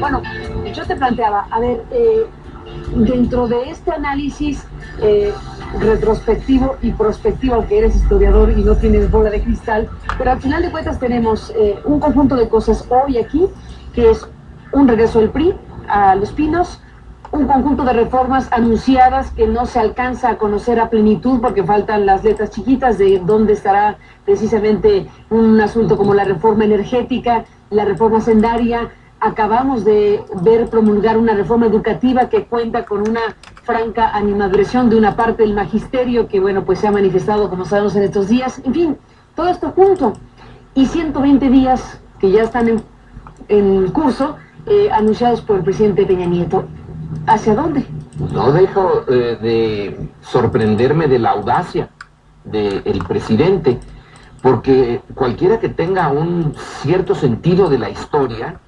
Bueno, yo te planteaba, a ver, dentro de este análisis retrospectivo y prospectivo, aunque eres historiador y no tienes bola de cristal, pero al final de cuentas tenemos un conjunto de cosas hoy aquí, que es un regreso del PRI a Los Pinos, un conjunto de reformas anunciadas que no se alcanza a conocer a plenitud porque faltan las letras chiquitas de dónde estará precisamente un asunto como la reforma energética, la reforma sendaria. Acabamos de ver promulgar una reforma educativa que cuenta con una franca animadversión de una parte del magisterio que, bueno, pues se ha manifestado, como sabemos, en estos días. En fin, todo esto junto. Y 120 días que ya están en curso, anunciados por el presidente Peña Nieto. ¿Hacia dónde? No dejo de sorprenderme de la audacia del presidente, porque cualquiera que tenga un cierto sentido de la historia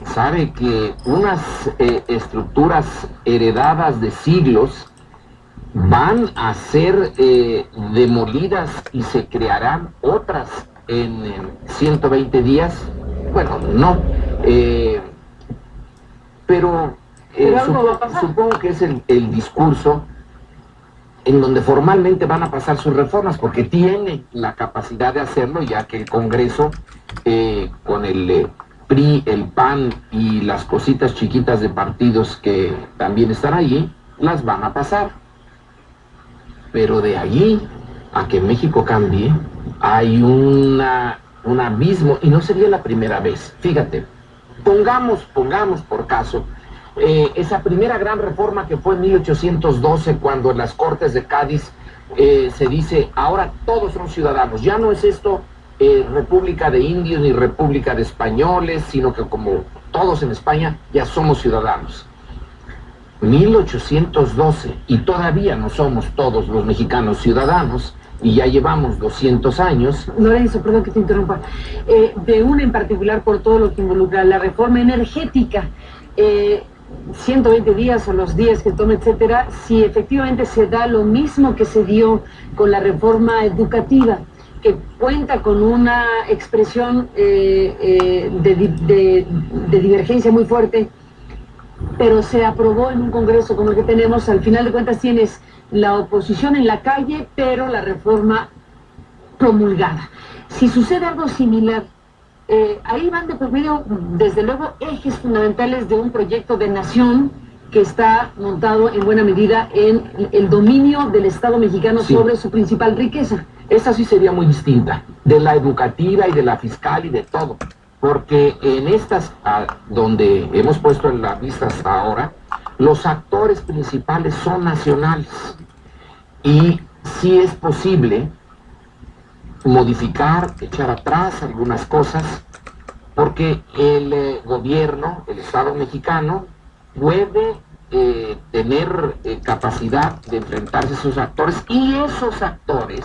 sabe que unas estructuras heredadas de siglos van a ser demolidas y se crearán otras en 120 días. Bueno, no, pero supongo que es el discurso en donde formalmente van a pasar sus reformas, porque tiene la capacidad de hacerlo, ya que el Congreso, con el PRI, el PAN y las cositas chiquitas de partidos que también están allí, las van a pasar. Pero de allí a que México cambie, hay un abismo, y no sería la primera vez. Fíjate, pongamos por caso, esa primera gran reforma que fue en 1812, cuando en las Cortes de Cádiz se dice, ahora todos son ciudadanos, ya no es esto República de Indios ni República de Españoles, sino que como todos en España ya somos ciudadanos. 1812, y todavía no somos todos los mexicanos ciudadanos, y ya llevamos 200 años. Lorenzo, perdón que te interrumpa, de una en particular por todo lo que involucra la reforma energética, 120 días o los días que tome, etcétera, si efectivamente se da lo mismo que se dio con la reforma educativa, que cuenta con una expresión de divergencia muy fuerte, pero se aprobó en un congreso como el que tenemos. Al final de cuentas tienes la oposición en la calle, pero la reforma promulgada. Si sucede algo similar, ahí van de por medio, desde luego, ejes fundamentales de un proyecto de nación que está montado en buena medida en el dominio del Estado mexicano sobre su principal riqueza. Esa sí sería muy distinta, de la educativa y de la fiscal y de todo, porque en estas donde hemos puesto en la vista hasta ahora, los actores principales son nacionales, y sí es posible modificar, echar atrás algunas cosas, porque el gobierno, el Estado mexicano, puede tener capacidad de enfrentarse a esos actores, y esos actores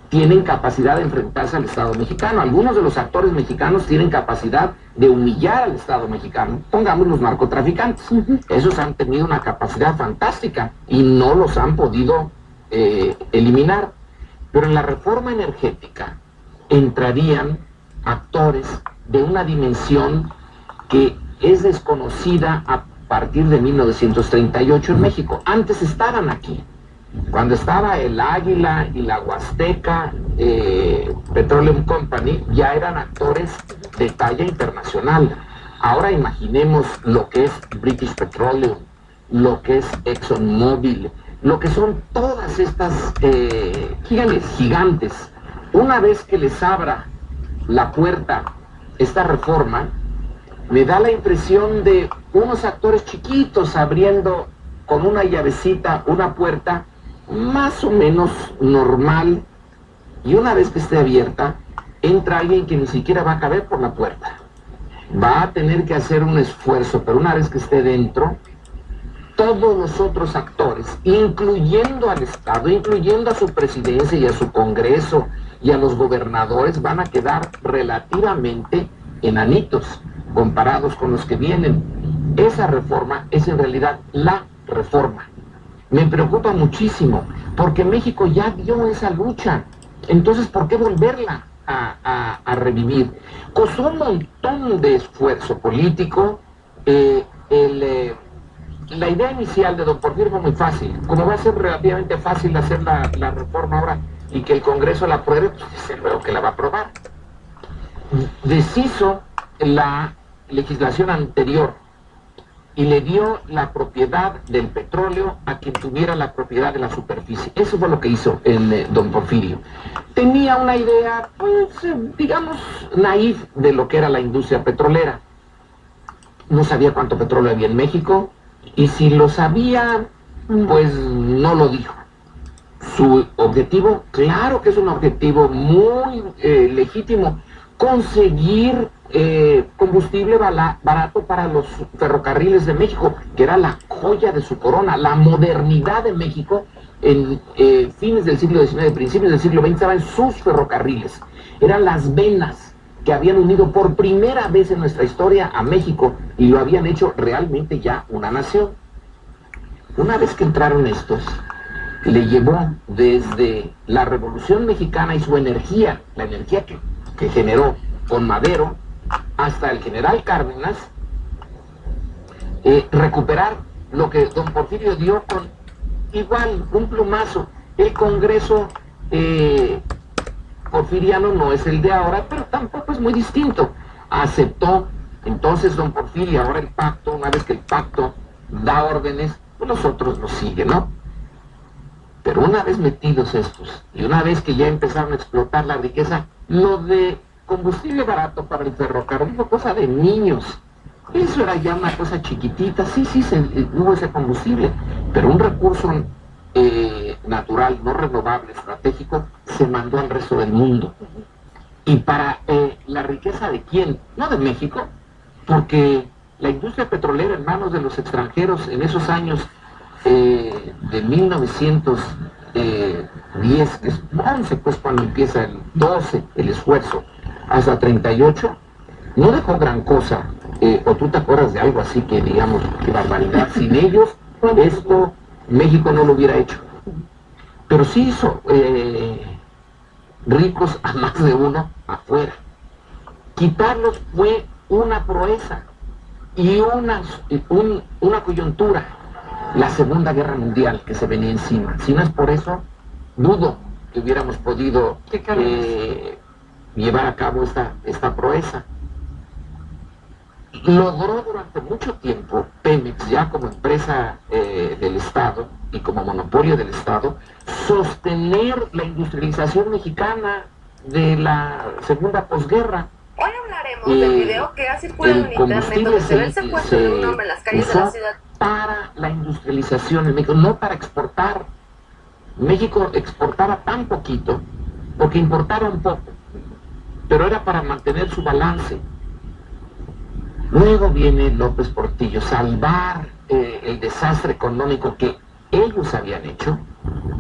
tienen capacidad de enfrentarse al Estado mexicano. Algunos de los actores mexicanos tienen capacidad de humillar al Estado mexicano. Pongamos los narcotraficantes. Esos han tenido una capacidad fantástica y no los han podido eliminar. Pero en la reforma energética entrarían actores de una dimensión que es desconocida a partir de 1938 en México. Antes estaban aquí. Cuando estaba el Águila y la Huasteca Petroleum Company, ya eran actores de talla internacional. Ahora imaginemos lo que es British Petroleum, lo que es ExxonMobil, lo que son todas estas gigantes. Una vez que les abra la puerta esta reforma, me da la impresión de unos actores chiquitos abriendo con una llavecita una puerta más o menos normal, y una vez que esté abierta, entra alguien que ni siquiera va a caber por la puerta. Va a tener que hacer un esfuerzo, pero una vez que esté dentro, todos los otros actores, incluyendo al Estado, incluyendo a su presidencia y a su Congreso y a los gobernadores, van a quedar relativamente enanitos comparados con los que vienen. Esa reforma es en realidad la reforma. Me preocupa muchísimo, porque México ya dio esa lucha. Entonces, ¿por qué volverla a revivir? Costó un montón de esfuerzo político, la idea inicial de don Porfirio fue muy fácil. Como va a ser relativamente fácil hacer la reforma ahora y que el Congreso la apruebe, pues desde luego que la va a aprobar. Deshizo la legislación anterior y le dio la propiedad del petróleo a quien tuviera la propiedad de la superficie. Eso fue lo que hizo don Porfirio. Tenía una idea, pues, digamos, naif de lo que era la industria petrolera. No sabía cuánto petróleo había en México, y si lo sabía, pues no lo dijo. Su objetivo, claro que es un objetivo muy legítimo, conseguir combustible barato para los ferrocarriles de México, que era la joya de su corona. La modernidad de México en fines del siglo XIX, principios del siglo XX, estaba en sus ferrocarriles. Eran las venas que habían unido por primera vez en nuestra historia a México y lo habían hecho realmente ya una nación. Una vez que entraron estos, le llevó desde la Revolución Mexicana y su energía, la energía que generó con Madero, hasta el general Cárdenas, recuperar lo que don Porfirio dio con igual un plumazo. El Congreso porfiriano no es el de ahora, pero tampoco es muy distinto. Aceptó entonces don Porfirio ahora el pacto. Una vez que el pacto da órdenes, pues los otros lo siguen, ¿no? Pero una vez metidos estos, y una vez que ya empezaron a explotar la riqueza, lo de combustible barato para el ferrocarril fue cosa de niños. Eso era ya una cosa chiquitita. Sí, hubo ese combustible, pero un recurso natural, no renovable, estratégico, se mandó al resto del mundo. ¿Y para la riqueza de quién? No de México, porque la industria petrolera en manos de los extranjeros en esos años de 1910, que es 11, pues cuando empieza el 12, el esfuerzo, hasta 38, no dejó gran cosa. ¿O tú te acuerdas de algo así que digamos, qué barbaridad? Sin ellos, esto México no lo hubiera hecho. Pero sí hizo ricos a más de uno afuera. Quitarlos fue una proeza y una coyuntura, la Segunda Guerra Mundial que se venía encima. Si no es por eso, dudo que hubiéramos podido llevar a cabo esta proeza. Logró durante mucho tiempo Pemex, ya como empresa del Estado y como monopolio del Estado, sostener la industrialización mexicana de la segunda posguerra. Hoy hablaremos del video que ha circulado en internet donde se ve el secuestro de un hombre en las calles de la ciudad. Para la industrialización en México, no para exportar. México exportaba tan poquito, porque importaba un poco, pero era para mantener su balance. Luego viene López Portillo, salvar el desastre económico que ellos habían hecho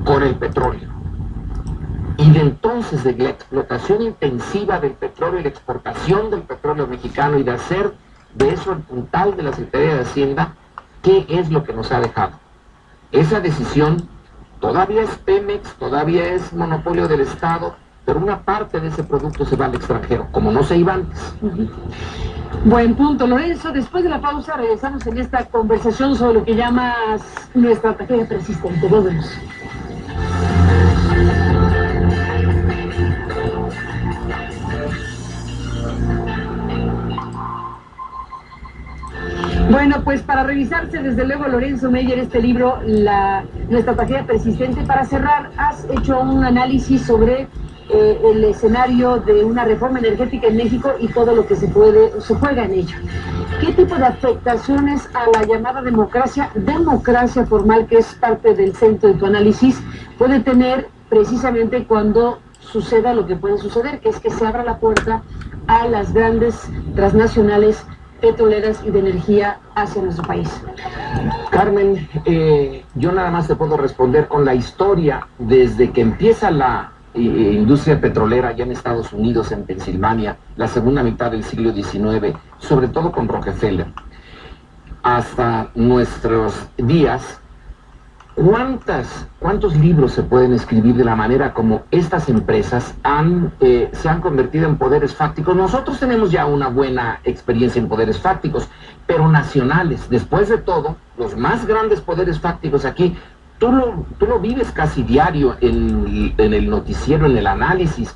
con el petróleo. Y de entonces, de la explotación intensiva del petróleo y la exportación del petróleo mexicano y de hacer de eso el puntal de la Secretaría de Hacienda, ¿qué es lo que nos ha dejado? Esa decisión todavía es Pemex, todavía es monopolio del Estado, pero una parte de ese producto se va al extranjero, como no se iba antes. Buen punto, Lorenzo. Después de la pausa regresamos en esta conversación sobre lo que llamas nuestra tragedia persistente. Volvemos. Bueno, pues para revisarse desde luego, Lorenzo Meyer, este libro, Nuestra tragedia persistente. Para cerrar, has hecho un análisis sobre el escenario de una reforma energética en México y todo lo que se juega en ello. ¿Qué tipo de afectaciones a la llamada democracia formal, que es parte del centro de tu análisis, puede tener precisamente cuando suceda lo que puede suceder, que es que se abra la puerta a las grandes transnacionales petroleras y de energía hacia nuestro país? Carmen, yo nada más te puedo responder con la historia desde que empieza la industria petrolera allá en Estados Unidos, en Pensilvania, la segunda mitad del siglo XIX, sobre todo con Rockefeller, hasta nuestros días. ¿Cuántos libros se pueden escribir de la manera como estas empresas se han convertido en poderes fácticos? Nosotros tenemos ya una buena experiencia en poderes fácticos, pero nacionales. Después de todo, los más grandes poderes fácticos aquí, tú lo vives casi diario en el noticiero, en el análisis,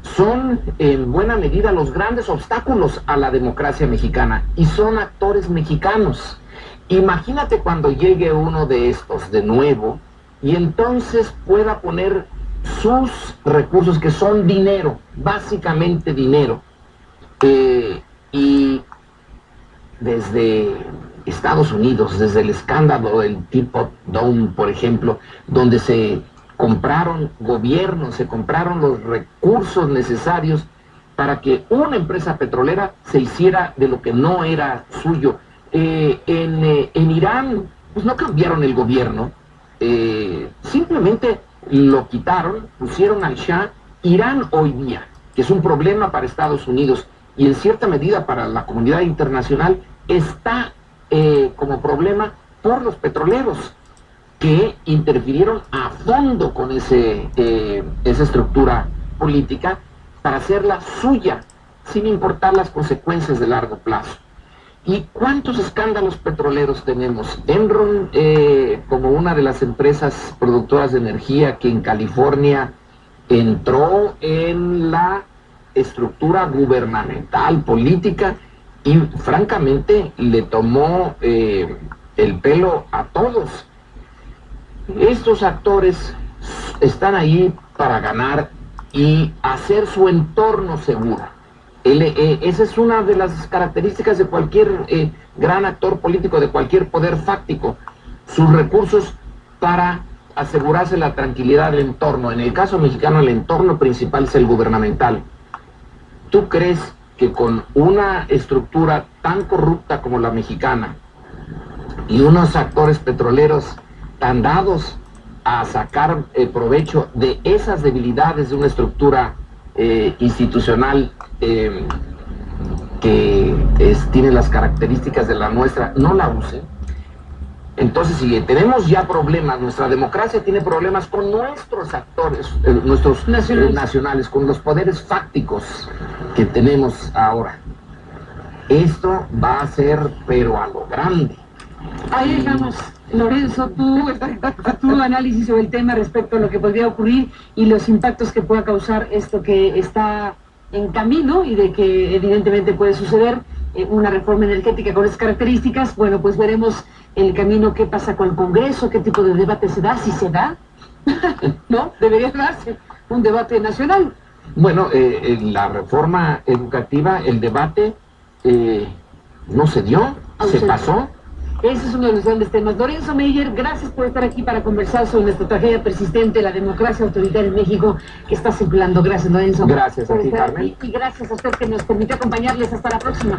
son en buena medida los grandes obstáculos a la democracia mexicana, y son actores mexicanos. Imagínate cuando llegue uno de estos de nuevo y entonces pueda poner sus recursos, que son dinero, básicamente dinero, y desde Estados Unidos, desde el escándalo del Teapot Dome, por ejemplo, donde se compraron gobiernos, se compraron los recursos necesarios para que una empresa petrolera se hiciera de lo que no era suyo. En Irán, pues no cambiaron el gobierno, simplemente lo quitaron, pusieron al Shah. Irán hoy día, que es un problema para Estados Unidos y en cierta medida para la comunidad internacional, está como problema por los petroleros, que interfirieron a fondo con esa estructura política para hacerla suya, sin importar las consecuencias de largo plazo. ¿Y cuántos escándalos petroleros tenemos? Enron, como una de las empresas productoras de energía que en California entró en la estructura gubernamental, política, y francamente le tomó el pelo a todos. Estos actores están ahí para ganar y hacer su entorno seguro. Esa es una de las características de cualquier gran actor político, de cualquier poder fáctico, sus recursos para asegurarse la tranquilidad del entorno. En el caso mexicano, el entorno principal es el gubernamental. ¿Tú crees que con una estructura tan corrupta como la mexicana y unos actores petroleros tan dados a sacar provecho de esas debilidades de una estructura institucional que tiene las características de la nuestra, no la usen? Entonces, si tenemos ya problemas, nuestra democracia tiene problemas con nuestros actores, nuestros nacionales, con los poderes fácticos que tenemos ahora. Esto va a ser, pero a lo grande. Ahí dejamos, Lorenzo, tu análisis sobre el tema respecto a lo que podría ocurrir y los impactos que pueda causar esto que está en camino y de que evidentemente puede suceder una reforma energética con esas características. Bueno, pues veremos en el camino qué pasa con el Congreso, qué tipo de debate se da, si se da. ¿No? Debería darse un debate nacional. Bueno, en la reforma educativa el debate no se dio, se pasó. Ese es uno de los grandes temas. Lorenzo Meyer, gracias por estar aquí para conversar sobre nuestra tragedia persistente, la democracia autoritaria en México, que está circulando. Gracias, Lorenzo. Gracias a ti, Carmen. Y gracias a usted que nos permitió acompañarles. Hasta la próxima.